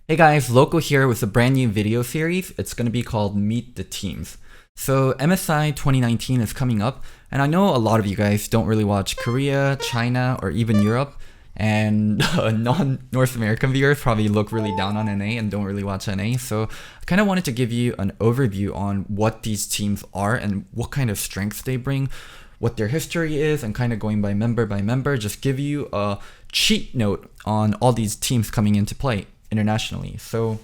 Hey guys, Loco here with a brand new video series. It's going to be called Meet the Teams. So MSI 2019 is coming up, and I know a lot of you guys don't really watch Korea, China, or even Europe, and non-North American viewers probably look really down on NA and don't really watch NA. So I kind of wanted to give you an overview on what these teams are and what kind of strengths they bring, what their history is, and kind of going by member, just give you a cheat note on all these teams coming into play internationally. So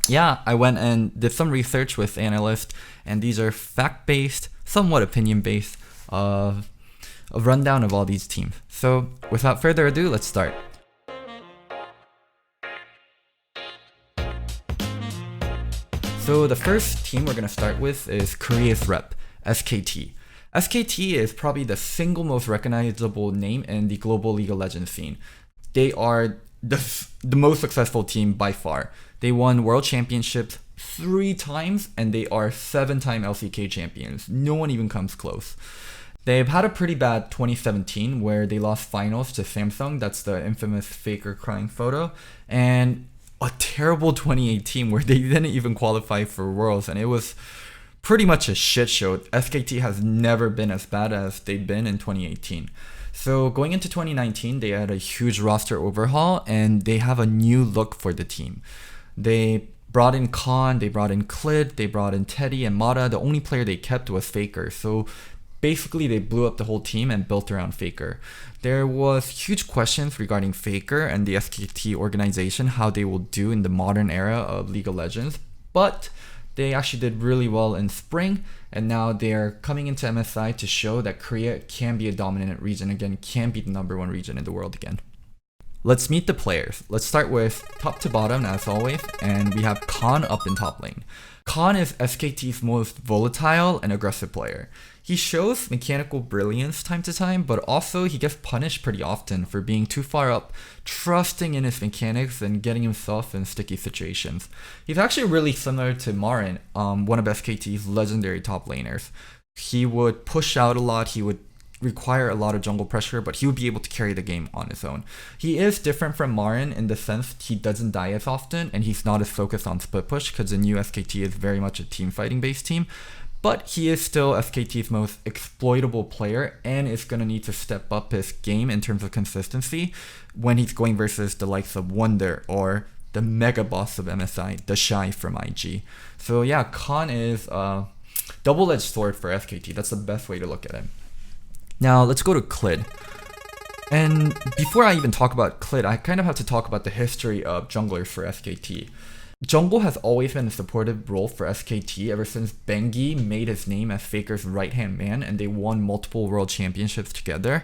yeah, I went and did some research with analysts, and these are fact-based, somewhat opinion-based, a rundown of all these teams. So without further ado, let's start. So the first team we're going to start with is Korea's rep, SKT. SKT is probably the single most recognizable name in the global League of Legends scene. They are the most successful team by far. They won world championships 3 times, and they are 7-time LCK champions. No one even comes close. They've had a pretty bad 2017 where they lost finals to Samsung. That's the infamous Faker crying photo. And a terrible 2018 where they didn't even qualify for Worlds, and it was pretty much a shit show. SKT has never been as bad as they've been in 2018. So going into 2019, they had a huge roster overhaul, and they have a new look for the team. They brought in Khan, they brought in Klid, they brought in Teddy and Mata. The only player they kept was Faker. So basically they blew up the whole team and built around Faker. There was huge questions regarding Faker and the SKT organization, how they will do in the modern era of League of Legends. But they actually did really well in spring, and now they're coming into MSI to show that Korea can be a dominant region again, can be the #1 region in the world again. Let's meet the players. Let's start with top to bottom as always, and we have Khan up in top lane. Khan is SKT's most volatile and aggressive player. He shows mechanical brilliance time to time, but also he gets punished pretty often for being too far up, trusting in his mechanics and getting himself in sticky situations. He's actually really similar to Marin, one of SKT's legendary top laners. He would push out a lot, he would require a lot of jungle pressure, but he would be able to carry the game on his own. He is different from Marin in the sense he doesn't die as often, and he's not as focused on split push because the new SKT is very much a team fighting based team. But he is still SKT's most exploitable player and is going to need to step up his game in terms of consistency when he's going versus the likes of Wonder or the mega boss of MSI, the Shy from IG. So yeah, Khan is a double-edged sword for SKT. That's the best way to look at him. Now let's go to Klid. And before I even talk about Klid, I kind of have to talk about the history of junglers for SKT. Jungle has always been a supportive role for SKT ever since Bengi made his name as Faker's right-hand man and they won multiple world championships together.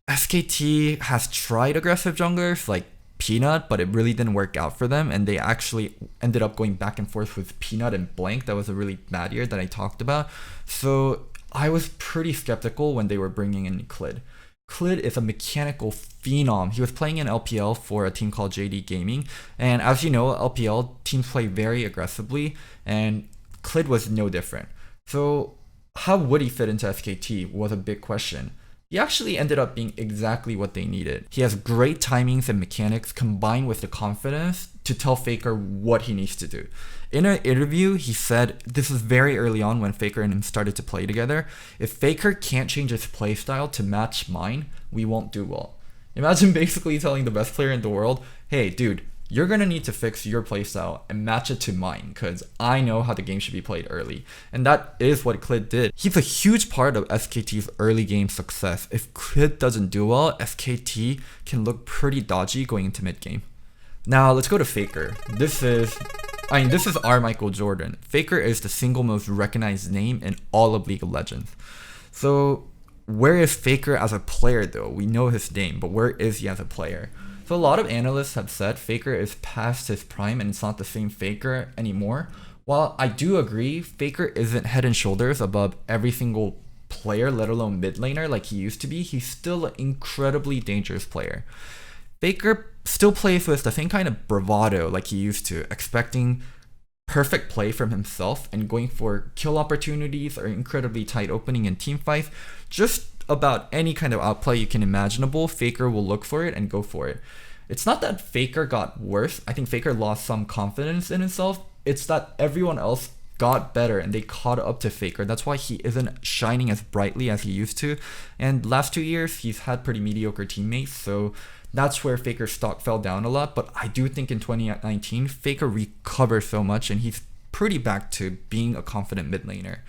SKT has tried aggressive junglers like Peanut, but it really didn't work out for them, and they actually ended up going back and forth with Peanut and Blank. That was a really bad year that I talked about. So I was pretty skeptical when they were bringing in Klid. Klid is a mechanical phenom. He was playing in LPL for a team called JD Gaming, and as you know, LPL teams play very aggressively, and Klid was no different. So how would he fit into SKT was a big question. He actually ended up being exactly what they needed. He has great timings and mechanics combined with the confidence to tell Faker what he needs to do. In an interview, he said, this is very early on when Faker and him started to play together, if Faker can't change his playstyle to match mine, we won't do well. Imagine basically telling the best player in the world, hey dude, you're gonna need to fix your playstyle and match it to mine because I know how the game should be played early. And that is what Klid did. He's a huge part of SKT's early game success. If Klid doesn't do well, SKT can look pretty dodgy going into mid game. Now let's go to Faker. This is our Michael Jordan. Faker is the single most recognized name in all of League of Legends. So where is Faker as a player though? We know his name, but where is he as a player? So a lot of analysts have said Faker is past his prime and it's not the same Faker anymore. While I do agree, Faker isn't head and shoulders above every single player, let alone mid laner like he used to be. He's still an incredibly dangerous player. Faker still plays with the same kind of bravado like he used to, expecting perfect play from himself and going for kill opportunities or incredibly tight opening in team fights. Just about any kind of outplay you can imaginable, Faker will look for it and go for it. It's not that Faker got worse. I think Faker lost some confidence in himself. It's that everyone else got better and they caught up to Faker. That's why he isn't shining as brightly as he used to. And last 2 years, he's had pretty mediocre teammates, so that's where Faker's stock fell down a lot. But I do think in 2019, Faker recovered so much and he's pretty back to being a confident mid laner.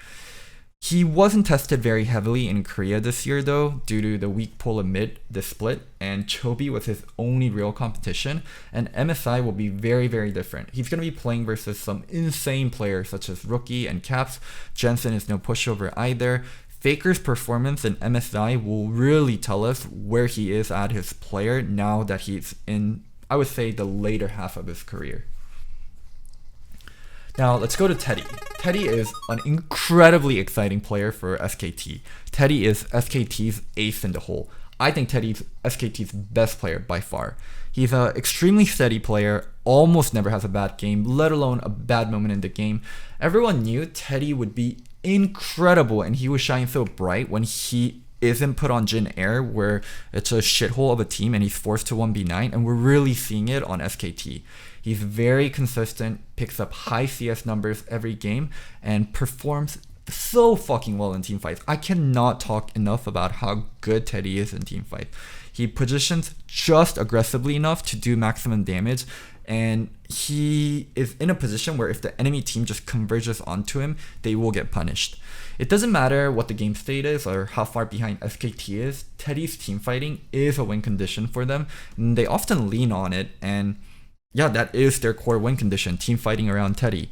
He wasn't tested very heavily in Korea this year though, due to the weak pull amid the split, and Chobi was his only real competition, and MSI will be very, very different. He's going to be playing versus some insane players such as Rookie and Caps. Jensen is no pushover either. Faker's performance in MSI will really tell us where he is at his player now that he's in, I would say, the later half of his career. Now let's go to Teddy. Teddy is an incredibly exciting player for SKT. Teddy is SKT's ace in the hole. I think Teddy's SKT's best player by far. He's an extremely steady player, almost never has a bad game, let alone a bad moment in the game. Everyone knew Teddy would be incredible and he would shine so bright when he isn't put on Jin Air, where it's a shithole of a team and he's forced to 1v9, and we're really seeing it on SKT. He's very consistent, picks up high CS numbers every game, and performs so fucking well in teamfights. I cannot talk enough about how good Teddy is in teamfights. He positions just aggressively enough to do maximum damage, and he is in a position where if the enemy team just converges onto him, they will get punished. It doesn't matter what the game state is or how far behind SKT is, Teddy's teamfighting is a win condition for them, and they often lean on it, and yeah, that is their core win condition, team fighting around Teddy.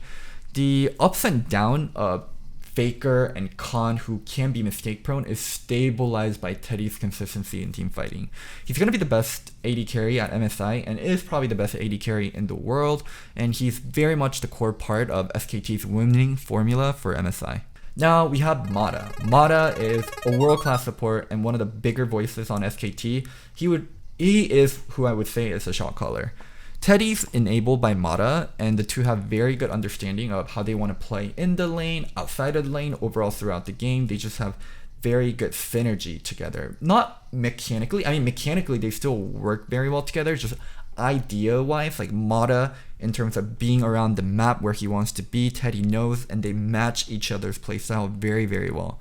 The ups and downs of Faker and Khan, who can be mistake prone, is stabilized by Teddy's consistency in team fighting. He's going to be the best AD carry at MSI and is probably the best AD carry in the world, and he's very much the core part of SKT's winning formula for MSI. Now we have Mata. Mata is a world-class support and one of the bigger voices on SKT. He is who I would say is a shot caller. Teddy's enabled by Mata, and the two have very good understanding of how they want to play in the lane, outside of the lane, overall throughout the game. They just have very good synergy together. Not mechanically, I mean mechanically they still work very well together, just idea-wise, like Mata in terms of being around the map where he wants to be, Teddy knows, and they match each other's playstyle very, very well.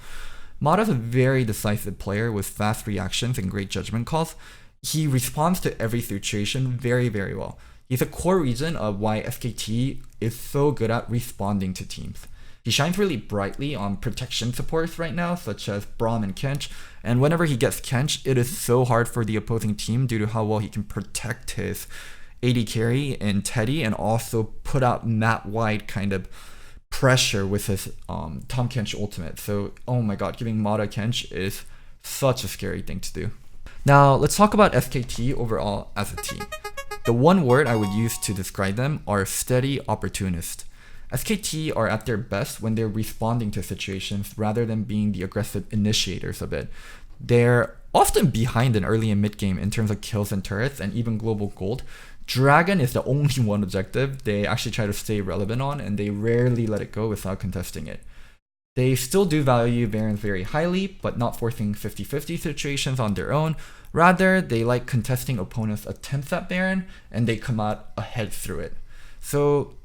Mata's a very decisive player with fast reactions and great judgment calls. He responds to every situation very, very well. He's a core reason of why SKT is so good at responding to teams. He shines really brightly on protection supports right now, such as Braum and Kench, and whenever he gets Kench, it is so hard for the opposing team due to how well he can protect his AD carry in Teddy and also put out map-wide kind of pressure with his Tom Kench ultimate. So, oh my god, giving Mata Kench is such a scary thing to do. Now, let's talk about SKT overall as a team. The one word I would use to describe them are steady opportunists. SKT are at their best when they're responding to situations rather than being the aggressive initiators of it. They're often behind in early and mid game in terms of kills and turrets and even global gold. Dragon is the only one objective they actually try to stay relevant on, and they rarely let it go without contesting it. They still do value Barons very highly, but not forcing 50-50 situations on their own. Rather, they like contesting opponents' attempts at Baron, and they come out ahead through it. So,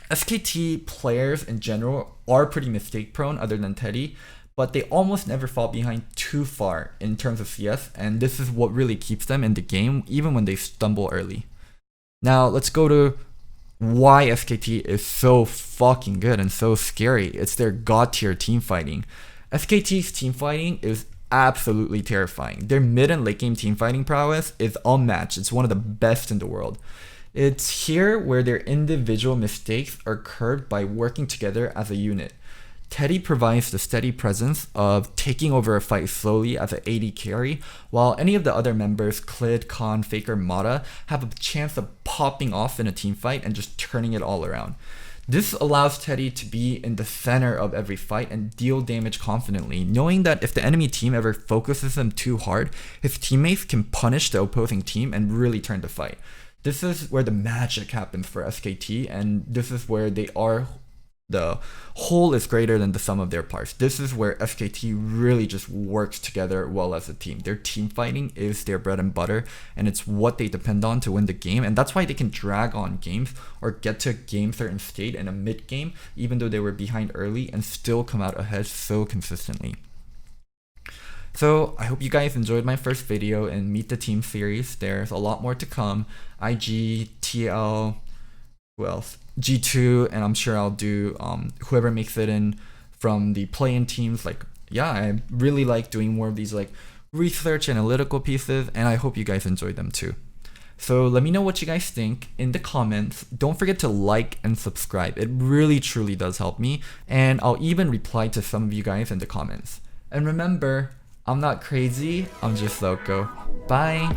SKT players in general are pretty mistake prone other than Teddy, but they almost never fall behind too far in terms of CS, and this is what really keeps them in the game, even when they stumble early. Now, let's go to why SKT is so fucking good and so scary. It's their god tier team fighting. SKT's team fighting is absolutely terrifying. Their mid and late game team fighting prowess is unmatched. It's one of the best in the world. It's here where their individual mistakes are curbed by working together as a unit. Teddy provides the steady presence of taking over a fight slowly as an AD carry, while any of the other members, Klid, Khan, Faker, Mata, have a chance of popping off in a team fight and just turning it all around. This allows Teddy to be in the center of every fight and deal damage confidently, knowing that if the enemy team ever focuses him too hard, his teammates can punish the opposing team and really turn the fight. This is where the magic happens for SKT, and this is where they are the whole is greater than the sum of their parts. This is where SKT really just works together well as a team. Their team fighting is their bread and butter, and it's what they depend on to win the game, and that's why they can drag on games or get to a game certain state in a mid game, even though they were behind early, and still come out ahead so consistently. So I hope you guys enjoyed my first video in Meet the Team series. There's a lot more to come. IG, TL, who else? G2, and I'm sure I'll do whoever makes it in from the play-in teams. Like, yeah, I really like doing more of these like research analytical pieces, and I hope you guys enjoyed them too. So let me know what you guys think in the comments. Don't forget to like and subscribe. It really truly does help me, and I'll even reply to some of you guys in the comments. And remember, I'm not crazy, I'm just Loco. Bye!